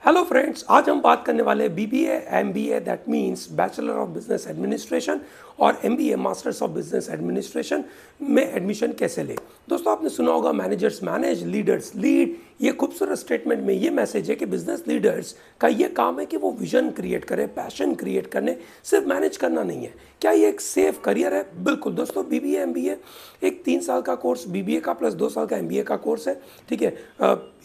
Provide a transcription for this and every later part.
Hello friends, आज हम बात करने वाले BBA MBA that means bachelor of business administration और MBA masters of business administration में एडमिशन कैसे लें। दोस्तों, आपने सुना होगा मैनेजर्स मैनेज, लीडर्स लीड। ये खूबसूरत स्टेटमेंट में ये मैसेज है कि बिजनेस लीडर्स का ये काम है कि वो विजन क्रिएट करें, पैशन क्रिएट करने, सिर्फ मैनेज करना नहीं है। क्या ये एक सेफ करियर है? बिल्कुल दोस्तों, बीबीए एमबीए एक 3 साल का कोर्स बीबीए का प्लस 2 साल का एमबीए का कोर्स है। ठीक है,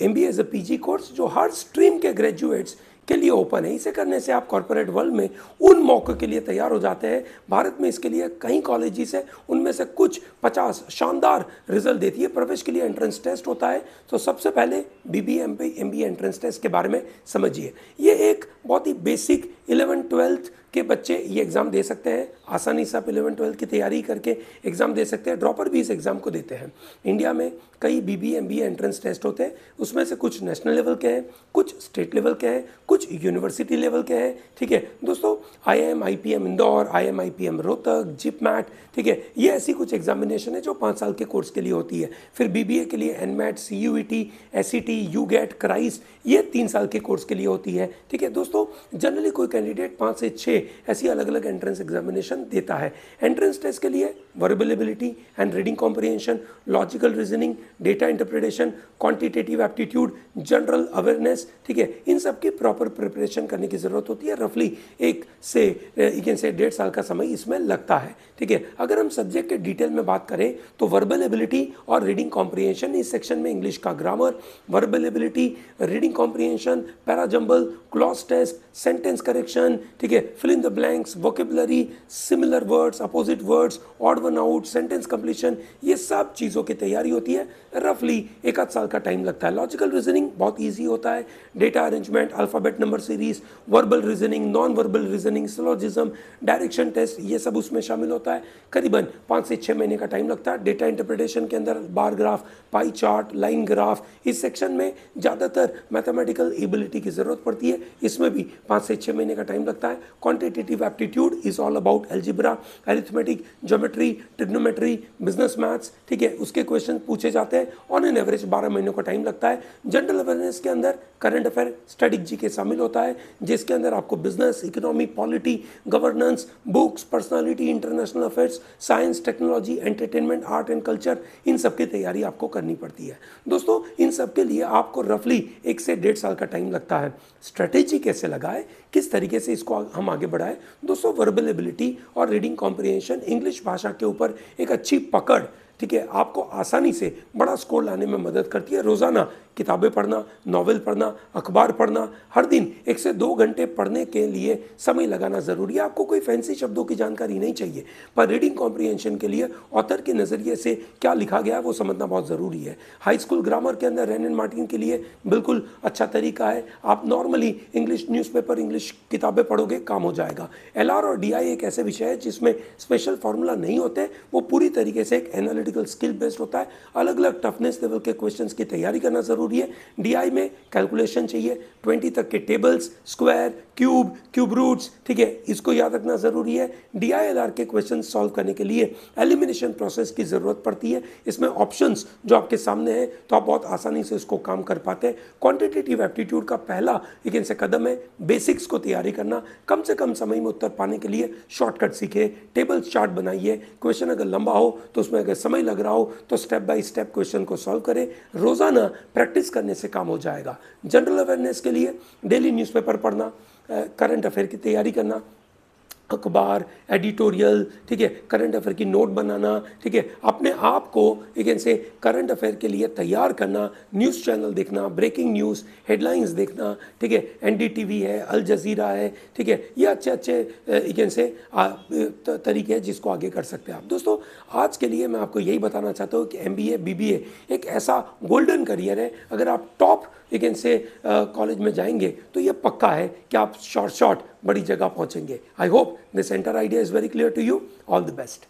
MBA is a PG course जो हर स्ट्रीम के ग्रेजुएट्स के लिए ओपन है। इसे करने से आप कॉर्पोरेट वर्ल्ड में उन मौक़ों के लिए तैयार हो जाते हैं। भारत में इसके लिए कई कॉलेजेस है, उनमें से कुछ 50 शानदार रिजल्ट देती है। प्रवेश के लिए एंट्रेंस टेस्ट होता है। तो सबसे पहले बीबीए एमबीए एंट्रेंस टेस्ट के बारे में समझिए। ये एक बहुत ही बेसिक 11th-12th के बच्चे ये एग्ज़ाम दे सकते हैं। आसानी से आप 11th-12th की तैयारी करके एग्ज़ाम दे सकते हैं। ड्रॉपर भी इस एग्ज़ाम को देते हैं। इंडिया में कई बीबीए एमबीए एंट्रेंस टेस्ट होते हैं। उसमें से कुछ नेशनल लेवल के हैं, कुछ स्टेट लेवल के हैं, कुछ यूनिवर्सिटी लेवल के हैं। ठीक है दोस्तों, IIM IPM Indore, IIM IPM Rohtak, जिपमैट, ठीक है, ये ऐसी कुछ एग्जामिनेशन है जो 5 साल के कोर्स के लिए होती है। फिर बीबीए के लिए एनमैट, CUET, SET, यूगेट, क्राइस्ट, ये 3 साल के कोर्स के लिए होती है। ठीक है दोस्तों, जनरली कोई कैंडिडेट 5 से 6 ऐसी अलग अलग एंट्रेंस एग्जामिनेशन देता है। एंट्रेंस टेस्ट के लिए verbal ability and reading comprehension, logical reasoning, data interpretation, quantitative aptitude, general awareness, ठीक है, इन सब की प्रॉपर प्रिपरेशन करने की ज़रूरत होती है। रफली 1 से 1.5 साल का समय इसमें लगता है। ठीक है, अगर हम सब्जेक्ट के डिटेल में बात करें तो वर्बल एबिलिटी और रीडिंग कॉम्प्रिहेंशन, इस सेक्शन में इंग्लिश का grammar, verbal ability, reading comprehension, parajumble, clause test, sentence correction, ठीक है, fill in the blanks, vocabulary, similar words, opposite words, odd one out, sentence completion, ये सब चीज़ों की तैयारी होती है। रफली 1 साल का टाइम लगता है। लॉजिकल रीजनिंग बहुत ईजी होता है। Data arrangement, alphabet number series, verbal reasoning, non verbal reasoning, syllogism, direction test, ये सब उसमें शामिल होता है। करीबन 5 से 6 महीने का टाइम लगता है। डेटा इंटरप्रिटेशन के अंदर bar graph, pie chart, line graph, इस सेक्शन में ज़्यादातर मैथमेटिकल एबिलिटी की ज़रूरत पड़ती है। इसमें भी 5 से 6 महीने का टाइम लगता है। Quantitative aptitude is all about algebra, arithmetic, geometry, trigonometry, business maths, ठीक है, उसके क्वेश्चन पूछे जाते हैं। ऑन एन एवरेज 12 महीनों का टाइम लगता है। जनरल अवेयरनेस के अंदर करंट अफेयर, स्टैटिक जीके शामिल होता है, जिसके अंदर आपको business, economy, polity, governance, books, personality, international affairs, science, technology, entertainment, art and culture, इन सब की तैयारी आपको करनी पड़ती है। दोस्तों, इन सब के लिए आपको रफली 1 से 1.5 साल का टाइम लगता है। स्ट्रेटेजी कैसे लगाए, किस तरीके से इसको हम आगे बढ़ाएं? दोस्तों, वर्बल एबिलिटी और रीडिंग कॉम्प्रिहेंशन, इंग्लिश भाषा के ऊपर एक अच्छी पकड़, ठीक है, आपको आसानी से बड़ा स्कोर लाने में मदद करती है। रोज़ाना किताबें पढ़ना, नॉवेल पढ़ना, अखबार पढ़ना, हर दिन 1 से 2 घंटे पढ़ने के लिए समय लगाना ज़रूरी है। आपको कोई फैंसी शब्दों की जानकारी नहीं चाहिए, पर रीडिंग कॉम्प्रिहेंशन के लिए ऑथर के नज़रिए से क्या लिखा गया है वो समझना बहुत ज़रूरी है। हाई स्कूल ग्रामर के अंदर रैन एंड मार्टिन के लिए बिल्कुल अच्छा तरीका है। आप नॉर्मली इंग्लिश न्यूज़पेपर, इंग्लिश किताबें पढ़ोगे, काम हो जाएगा। LR और DI एक ऐसे विषय है जिसमें स्पेशल फार्मूला नहीं होते, वो पूरी तरीके से एक एनालिटिकल स्किल बेस्ड होता है। अलग अलग टफनेस लेवल के क्वेश्चंस की तैयारी करना ज़रूरी है। DI में कैलकुलेशन चाहिए, 20 तक के टेबल्स, स्क्वायर, क्यूब रूट्स, ठीक है, इसको याद रखना ज़रूरी है। DI LR के क्वेश्चन सॉल्व करने के लिए एलिमिनेशन प्रोसेस की ज़रूरत पड़ती है। इसमें ऑप्शंस जो आपके सामने हैं तो आप बहुत आसानी से इसको काम कर पाते हैं। क्वांटिटेटिव एप्टीट्यूड का पहला लेकिन से कदम है बेसिक्स को तैयारी करना। कम से कम समय में उत्तर पाने के लिए शॉर्टकट सीखे, टेबल चार्ट बनाइए। क्वेश्चन अगर लंबा हो तो उसमें अगर समय लग रहा हो तो स्टेप बाय स्टेप क्वेश्चन को सॉल्व करें। रोज़ाना प्रैक्टिस करने से काम हो जाएगा। जनरल अवेयरनेस के लिए डेली न्यूज़पेपर पढ़ना, करंट अफेयर की तैयारी करना, अखबार, एडिटोरियल, ठीक है, करंट अफेयर की नोट बनाना, ठीक है, अपने आप को एक से करंट अफेयर के लिए तैयार करना, न्यूज़ चैनल देखना, ब्रेकिंग न्यूज़, हेडलाइंस देखना, ठीक है, NDTV है, अल जज़ीरा है, ठीक है, ये अच्छे एक से तरीके हैं जिसको आगे कर सकते हैं आप। दोस्तों, आज के लिए मैं आपको यही बताना चाहता हूँ कि MBA BBA एक ऐसा गोल्डन करियर है। अगर आप टॉप एक से कॉलेज में जाएंगे तो ये पक्का है कि आप शॉर्ट बड़ी जगह पहुंचेंगे। I hope this entire idea is very clear to you. All the best.